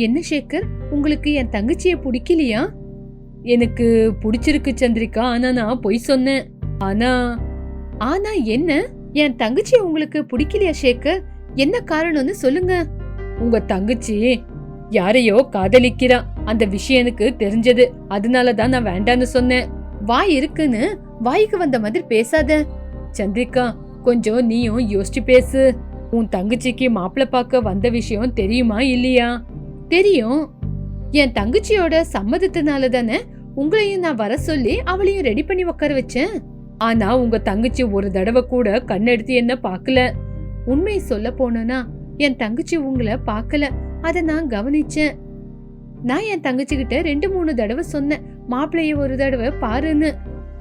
என்ன சேகர், உங்களுக்கு என் தங்கச்சிய பிடிக்கலையா? எனக்கு பிடிச்சிருக்கு சந்திரிகா, ஆனா நான் பொய் சொன்னேன். ஆனா ஆனா என்ன? என் தங்கச்சி உங்களுக்கு பிடிக்கலையா சேகர்? என்ன காரணம்னு சொல்லுங்க. உங்க தங்கச்சி யாரையோ காதலிக்கிறா, அந்த விஷயம் எனக்கு தெரிஞ்சது. அதனாலதான் நான் வேண்டான்னு சொன்னேன். வாய் இருக்குன்னு வாய்க்கு வந்த மாதிரி பேசாத சந்திரிகா, கொஞ்சம் நீயும் யோசிச்சு பேசு. உன் தங்கச்சிக்கு மாப்பிள்ள பார்க்க வந்த விஷயம் தெரியுமா இல்லையா? தெரியும். என் தங்கச்சியோட சம்மதத்தினால தானே உங்களையும் நான் வர சொல்லி அவளையும் ரெடி பண்ணி உட்கார வச்சேன். ஆனா உங்க தங்கச்சி ஒரு தடவை கூட கண்ணெடுத்து என்ன பாக்கல. உண்மை சொல்ல போனா என் தங்கச்சி உங்களை பாக்கல, அத நான் கவனிச்சேன். நான் என் தங்கச்சி கிட்ட 2-3 தடவை சொன்னேன், மாப்பிள்ளைய ஒரு தடவை பாருன்னு.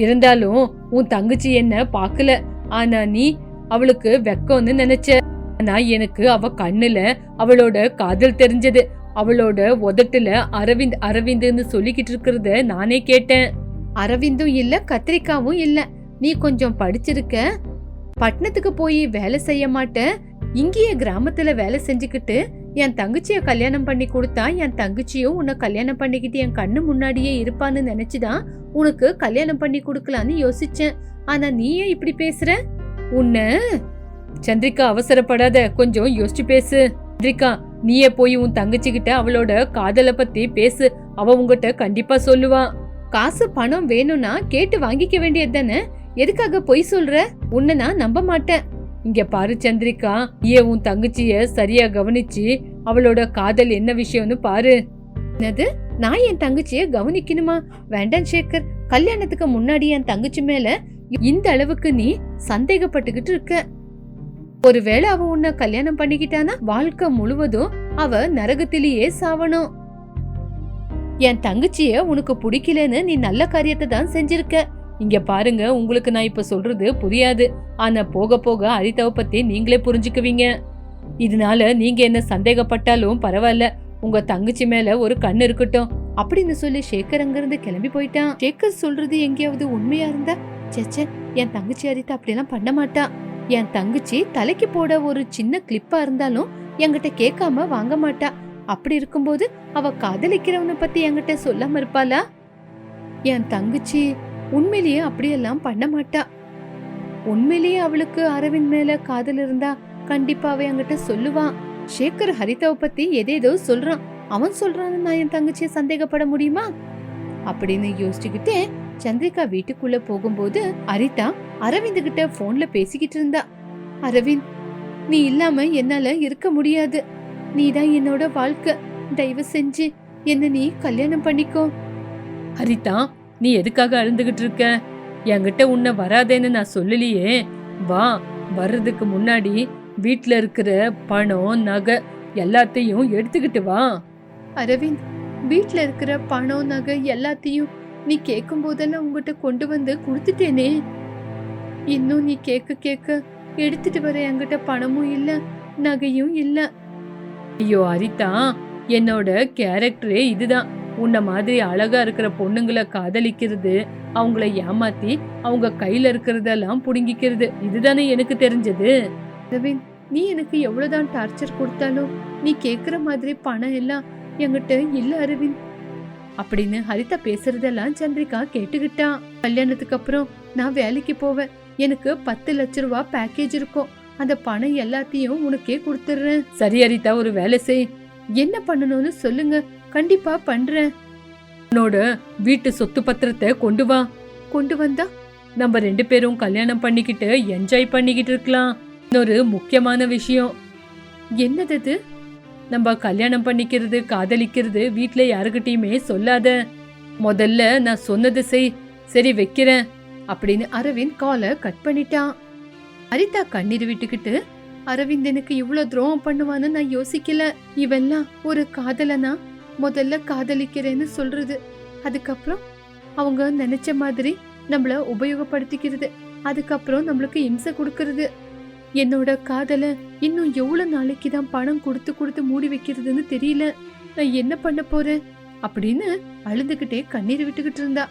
இருந்தாலும் உன் தங்கச்சி என்ன பாக்கல. ஆனா நீ அவளுக்கு வெக்கம்னு நினைச்ச. ஆனா எனக்கு அவ கண்ணுல அவளோட காதல் தெரிஞ்சது. அவளோட உதட்டுல அரவிந்த் அரவிந்த்னு சொல்லிக்கிட்டு இருக்கிறத நானே கேட்டேன். அரவிந்தும் இல்ல, கத்திரிக்காவும் இல்ல. நீ கொஞ்சம் படிச்சிருக்க, பட்டணத்துக்கு போய் வேலை செய்ய மாட்ட, இங்கேயே கிராமத்துல வேலை செஞ்சுக்கிட்டு என் தங்கச்சிய கல்யாணம் பண்ணி கொடுத்தா என் தங்கச்சியும் உன்னை கல்யாணம் பண்ணிக்கிட்டு என் கண்ணு முன்னாடியே இருப்பான்னு நினைச்சுதான் உனக்கு கல்யாணம் பண்ணி கொடுக்கலான்னு யோசிச்சேன். ஆனா நீயே இப்படி பேசுற? உன்ன சந்திரிகா, அவசரப்படாத, கொஞ்சம் யோசிச்சு பேசு. சந்திரிகா, நீயே போய் உன் தங்கச்சி கிட்ட அவளோட காதலை பத்தி பேசு. அவ உங்ககிட்ட கண்டிப்பா சொல்லுவா. காசு பணம் வேணும்னா கேட்டு வாங்கிக்க வேண்டியது தானே, எதுக்காக பொய் சொல்ற? உன்னை நான் நம்ப மாட்டேன். இங்க பாரு சந்திரிகா, ஏன் உன் தங்கச்சிய சரியா கவனிச்சு அவளோட காதல் என்ன விஷயம்னு பாரு. என்னது, நான் என் தங்கச்சிய கவனிக்கணுமா? வேண்டாம் சேகர், கல்யாணத்துக்கு முன்னாடி என் தங்கச்சி மேல இந்த அளவுக்கு நீ சந்தேகப்பட்டுக்கிட்டு இருக்க. ஒருவேளை அவ உன்னை கல்யாணம் பண்ணிக்கிட்டானா வாழ்க்கை முழுவதும் அவ நரகத்திலேயே சாவணும். என் தங்கச்சிய உனக்கு பிடிக்கலன்னு நீ நல்ல காரியத்தை தான் செஞ்சிருக்க. இங்க பாருங்க, உங்களுக்கு நான் இப்ப சொல்றது புரியாது. ஆனா போக போக அரிதாவை பத்தி நீங்களே புரிஞ்சுக்குவீங்க. இதனால நீங்க என்ன சந்தேகப்பட்டாலும் பரவாயில்ல, உங்க தங்கச்சி மேல ஒரு கண்ணு இருக்கட்டும் அப்படின்னு சொல்லி சேகர் அங்கிருந்து கிளம்பி போயிட்டான். சேகர் சொல்றது எங்கேயாவது உண்மையா இருந்தா, சேச்சே, என் தங்கச்சி அரிதா அப்படியெல்லாம் பண்ண மாட்டா. என் தங்கச்சி தலைக்கு போட ஒரு சின்ன கிளிப்பா இருந்தாலும் என்கிட்ட கேட்காம வாங்க மாட்டா. அப்படி இருக்கும்போது அவ காதலிக்கிறவனை பத்தி என்கிட்ட சொல்லாம இருப்பாளா? என் தங்கச்சி உண்மையிலேயே அப்படியெல்லாம் பண்ண மாட்டா. உண்மையிலேயே அவளுக்கு அரவிந்த் மேல காதல் இருந்தா கண்டிப்பா அவ என்கிட்ட சொல்லுவான். சேகர் ஹரிதாவை பத்தி எதேதோ சொல்றான், அவன் சொல்றான்னு நான் என் தங்கச்சியை சந்தேகப்பட முடியுமா அப்படின்னு யோசிச்சுக்கிட்டே சந்திரிகா வீட்டுக்குள்ள போகும்போது அரிதா அரவிந்த் கிட்ட போன்ல பேசிக்கிட்டு இருந்தா. அரவிந்த், நீ இல்லாம என்னால இருக்க முடியாது. நீதான் என்னோட வாழ்க்கை. தயவு செஞ்சு என்ன நீ கல்யாணம் பண்ணிக்கோ. ஹரிதா, நீ எதுக்காக அழுந்துகிட்டு இருக்க? என்கிட்ட உன்னை வராதேன்னு நான் சொல்லலையே. வா, வர்றதுக்கு முன்னாடி வீட்டுல இருக்கிற பணம் நகை எல்லாத்தையும் எடுத்துக்கிட்டு வா. அரவிந்த், வீட்டுல இருக்கிற பணம் நகை எல்லாத்தையும் நீ கேட்கும் போதெல்லாம் உங்ககிட்ட கொண்டு வந்து கொடுத்துட்டேனே. இன்னும் நீ கேட்க எடுத்துட்டு வர என்கிட்ட பணமும் இல்ல, நகையும் இல்ல. ஐயோ அரிதா, என்னோட கேரக்டரே இதுதான். உன்ன மாதிரி அழகா இருக்கிற பொண்ணுங்களை காதலிக்கிறது, அவங்கள ஏமாத்தி அவங்க கையில இருக்கிறதெல்லாம் புடுங்கிக்கிறது, இதுதானே எனக்கு தெரிஞ்சது. அரவிந்த், நீ எனக்கு எவ்வளவுதான் டார்ச்சர் கொடுத்தாலும் நீ கேக்குற மாதிரி பணம் எல்லாம் என்கிட்ட இல்ல அரவிந்த் அப்படின்னு ஹரிதா பேசுறதெல்லாம் சந்திரிகா கேட்டுக்கிட்டான். கல்யாணத்துக்கு அப்புறம் நான் வேலைக்கு போவேன், எனக்கு 10 லட்ச ரூபாய் பேக்கேஜ் இருக்கும், அந்த பணம் எல்லாத்தையும் உனக்கே கொடுத்துடுறேன். சரி ஹரிதா, ஒரு வேலை செய். என்ன பண்ணணும்னு சொல்லுங்க, கண்டிப்பா பண்றேன். உன்னோட வீட்டு சொத்து பத்திரத்தை கொண்டு வா. கொண்டு வந்தா நம்ம 2 பேரும் கல்யாணம் பண்ணிக்கிட்டு என்ஜாய் பண்ணிக்கிட்டு இருக்கலாம். இன்னொரு முக்கியமான விஷயம். என்னது? நம்ம கல்யாணம் பண்ணிக்கிறது காதலிக்கிறது வீட்டுல யாருக்கிட்டையுமே சொல்லாத. முதல்ல நான் சொன்னது செய். சரி, வைக்கிறேன் அப்படின்னு அரவிந்த் காலை கட் பண்ணிட்டான். அரிதா கண்ணீர் விட்டுக்கிட்டு, அரவிந்த் எனக்கு இவ்வளவு துரோகம் பண்ணுவான்னு நான் யோசிக்கல. இவெல்லாம் ஒரு காதலனா? முதல்ல காதலிக்கிறேன்னு சொல்றது, அதுக்கப்புறம் அவங்க நினைச்ச மாதிரி நம்மள உபயோகப்படுத்திக்கிறது, அதுக்கப்புறம் நம்மளுக்கு இம்சை கொடுக்கறது. என்னோட காதல இன்னும் எவ்வளவு நாளைக்கு தான் பணம் கொடுத்து மூடி வைக்கிறதுன்னு தெரியல. நான் என்ன பண்ண போறேன் அப்படின்னு அழுதுகிட்டே கண்ணீர் விட்டுக்கிட்டு இருந்தா.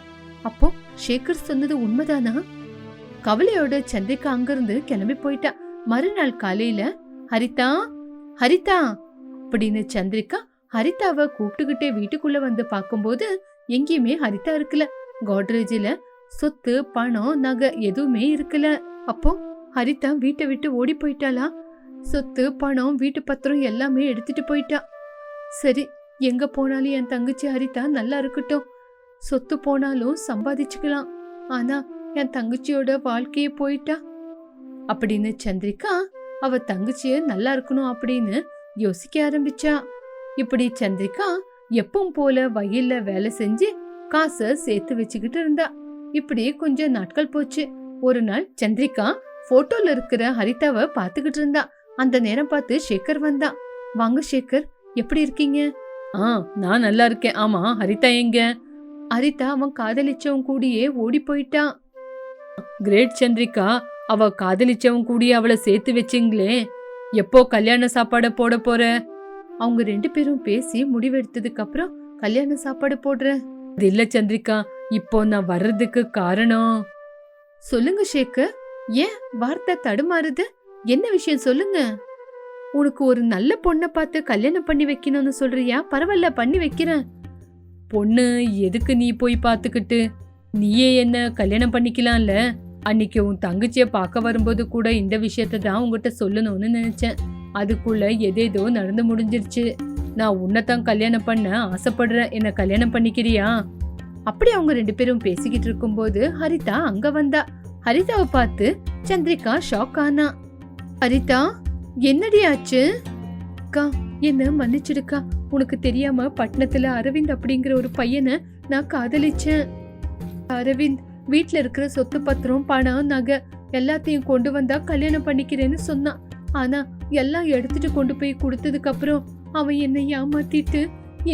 அப்போ சேகர் சொன்னது உண்மைதானா? கவலையோட சந்திரிகா அங்கிருந்து கிளம்பி போயிட்டா. மறுநாள் காலையில ஹரிதா ஹரிதா அப்படின்னு சந்திரிகா ஹரிதாவை கூப்பிட்டுக்கிட்டே வீட்டுக்குள்ள வந்து பாக்கும்போது எங்கேயுமே ஹரிதா இருக்கல. கோட்ரேஜில சொத்து பணம் நகை எதுவுமே இருக்கல. அப்போ ஹரிதா வீட்டை விட்டு ஓடி போயிட்டாளா? சொத்து பணம் வீட்டு பத்திரம் எல்லாமே எடுத்துட்டு போயிட்டா. சரி, எங்க போனாலும் என் தங்கச்சி ஹரிதா நல்லா இருக்கட்டும். சொத்து போனாலும் சம்பாதிச்சுக்கலாம். ஆனா என் தங்கச்சியோட வாழ்க்கையே போயிட்டா அப்படின்னு சந்திரிகா அவ தங்கச்சிய நல்லா இருக்கணும் அப்படின்னு யோசிக்க ஆரம்பிச்சா. இப்படி சந்திரிகா எப்பவும் போல வயல்ல வேலை செஞ்சு காசை சேர்த்து வச்சுக்கிட்டு இருந்தா. இப்படி கொஞ்சம் நாட்கள் போச்சு. ஒரு நாள் சந்திரிகா போட்டோல இருக்கிற ஹரிதாவை பாத்துக்கிட்டு இருந்தா. அந்த நேரம் பார்த்து சேகர் வந்தா. வாங்க சேகர், எப்படி இருக்கீங்க? நான் நல்லா இருக்கேன். ஆமா, ஹரிதா எங்க? ஹரிதா அவன் காதலிச்சவன் கூடயே ஓடி போயிட்டான். கிரேட் சந்திரிகா, அவ காதலிச்சவன் கூடிய அவளை சேர்த்து வச்சிங்களே, எப்போ கல்யாண சாப்பாட போட போற? அவங்க 2 பேரும் பேசி முடிவெடுத்ததுக்கு அப்புறம் கல்யாண சாப்பாடு போடுறேன். அது இல்ல சந்திரிகா, இப்போ நான் வர்றதுக்கு காரணம். சொல்லுங்க சேகர், ஏன் வார்த்தை தடுமாறுது? என்ன விஷயம் சொல்லுங்க. உனக்கு ஒரு நல்ல பொண்ணை பார்த்து கல்யாணம் பண்ணி வைக்கணும்னு சொல்றியா? பரவாயில்ல, பண்ணி வைக்கிறேன். பொண்ணு எதுக்கு நீ போய் பார்த்துக்கிட்டு? நீயே என்ன கல்யாணம் பண்ணிக்கலாம்ல. அன்னைக்கு உன் தங்கச்சிய பார்க்க வரும்போது கூட இந்த விஷயத்த தான் உங்ககிட்ட சொல்லணும்னு நினைச்சேன். அதுக்குள்ள எதேதோ நடந்து முடிஞ்சிருச்சு. நான் உன்னைத்தான் கல்யாணம் பண்ண ஆசைப்படுறேன். என்ன கல்யாணம் பண்ணிக்கிறியா? அப்படி அவங்க 2 பேரும் பேசிக்கிட்டு இருக்கும்போது ஹரிதா அங்க வந்தா. ஹரிதாவை பார்த்து சந்திரிகா ஷாக் ஆனா. ஹரிதா, என்னடி ஆச்சு? அக்கா, என்ன மன்னிச்சிடுக்கா. உனக்கு தெரியாம பட்டணத்துல அரவிந்த் அப்படிங்கிற ஒரு பையனை நான் காதலிச்சேன். அரவிந்த் வீட்டுல இருக்கிற சொத்து பத்திரம் பணம் நகை எல்லாத்தையும் கொண்டு வந்தா கல்யாணம் பண்ணிக்கிறேன்னு சொன்னான். ஆனா எல்லாம் எடுத்துட்டு கொண்டு போய் கொடுத்ததுக்கு அப்புறம் அவன் என்னை ஏமாத்திட்டு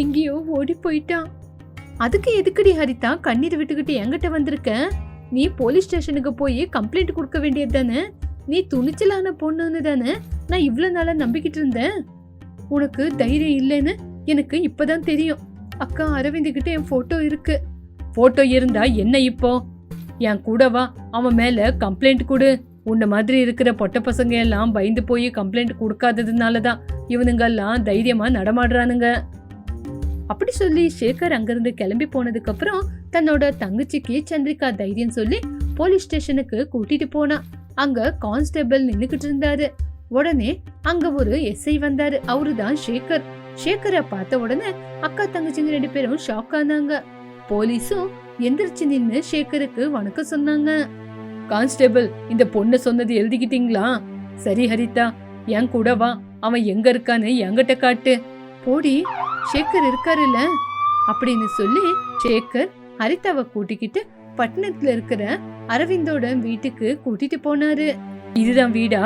எங்கேயோ ஓடி போயிட்டான். அதுக்கு எதுக்குடி ஹரிதா கண்ணீர் விட்டுக்கிட்டு என்கிட்ட வந்திருக்க? நீ போலீஸ் ஸ்டேஷனுக்கு போய் கம்ப்ளைண்ட் கொடுக்க வேண்டியது தானே? நீ துணிச்சலான பொண்ணுன்னு தானே நான் இவ்வளவு நாளா நம்பிக்கிட்டு இருந்தேன். உனக்கு தைரியம் இல்லைன்னு எனக்கு இப்பதான் தெரியும். அக்கா, அரவிந்த் கிட்ட என் போட்டோ இருக்கு. போட்டோ இருந்தா என்ன இப்போ? என் கூட வா, அவன் மேல கம்ப்ளைண்ட் கொடு. உன்ன மாதிரி இருக்கிற பொட்ட பசங்க எல்லாம் பயந்து போய் கம்ப்ளைண்ட் கொடுக்காததுனாலதான் இவனுங்கெல்லாம் தைரியமா நடமாடுறானுங்க. அப்படி சொல்லி சேகர் அங்கிருந்து கிளம்பி போனதுக்கு அப்புறம் தன்னோட தங்கச்சிக்கு சந்திரிகா தைரியம் சொல்லி போலீஸ் ஸ்டேஷனுக்கு கூட்டிட்டு போனா. அங்க கான்ஸ்டபிள் நின்னுகிட்டு இருந்தாரு. உடனே அங்க ஒரு எஸ்ஐ வந்தாரு. அவருதான் சேகர். சேகரை பார்த்த உடனே அக்கா தங்கச்சிங்க 2 பேரும் ஷாக் ஆனாங்க. போலீஸும் எந்திரிச்சு நின்னு சேகருக்கு வணக்கம் சொன்னாங்க. கான்ஸ்டபிள், இந்த பொண்ணு சொன்னது எழுதிக்கிட்டீங்களா? சரி ஹரிதா, என் கூட வா. அவன் எங்க இருக்கான்னு என்கிட்ட காட்டு. போடி, சேகர் இருக்காருல்ல அப்படின்னு சொல்லி சேகர் ஹரிதாவை கூட்டிக்கிட்டு பட்டணத்துல இருக்கிற அரவிந்தோட வீட்டுக்கு கூட்டிட்டு போனாரு. இதுதான் வீடா?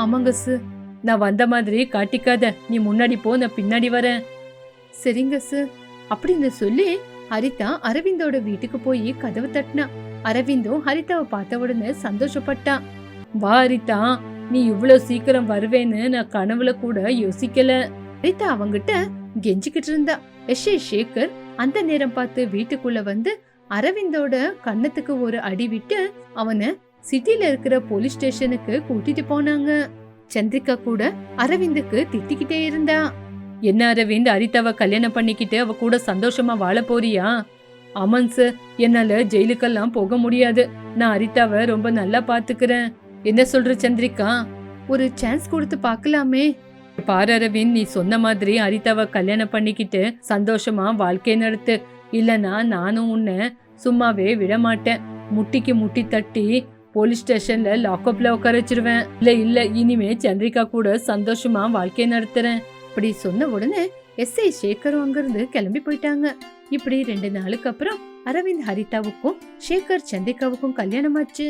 ஆமாங்க சார். நான் வந்த மாதிரி காட்டிக்காத. நீ முன்னாடி போ, நான் பின்னாடி வரேன். சரிங்க சார் அப்படின்னு சொல்லி ஹரிதா அரவிந்தோட வீட்டுக்கு போய் கதவு தட்டினா. அரவிந்தும் ஹரிதாவை பார்த்த உடனே சந்தோஷப்பட்டான். வா ஹரிதா, நீ இவ்வளவு சீக்கிரம் வருவேன்னு நான் கனவுல கூட யோசிக்கல. ஹரிதா அவங்கிட்ட கெஞ்சிக்கிட்டு இருந்தா. எஸ்ஐ சேகர் அந்த நேரம் பார்த்து வீட்டுக்குள்ள வந்து அரவிந்தோட கன்னத்துக்கு ஒரு அடி விட்டு அவனை சிட்டில இருக்கிற போலீஸ் ஸ்டேஷனுக்கு கூட்டிட்டு போனாங்க. சந்திரிகா கூட அரவிந்துக்கு திட்டிக்கிட்டே இருந்தா. என்ன அரவிந்த், ஹரிதாவை கல்யாணம் பண்ணிக்கிட்டு அவ கூட சந்தோஷமா வாழ போறியா? ஆமாங்க சார், என்னால ஜெயிலுக்கெல்லாம் போக முடியாது. நான் ஹரிதாவை ரொம்ப நல்லா பாத்துக்கிறேன். என்ன சொல்ற சந்திரிகா? ஒரு சான்ஸ் கொடுத்து பாக்கலாமே. பாரு அரவிந்த், நீ சொன்ன மாதிரி ஹரிதாவை கல்யாணம் பண்ணிக்கிட்டு சந்தோஷமா வாழ்க்கை நடத்து. இல்லனா நானும் உன்னை சும்மாவே விட மாட்டேன். முட்டிக்கு முட்டி தட்டி போலீஸ் ஸ்டேஷன்ல லாக்அப்ல உட்கார வச்சிருவேன். இல்ல இனிமே சந்திரிகா கூட சந்தோஷமா வாழ்க்கை நடத்துறேன். இப்படி சொன்ன உடனே எஸ்ஐ சேகரும் அங்கிருந்து கிளம்பி போயிட்டாங்க. இப்படி 2 நாளுக்கு அப்புறம் அரவிந்த் ஹரிதாவுக்கும் சேகர் சந்திரிகாவுக்கும் கல்யாணம் ஆச்சு.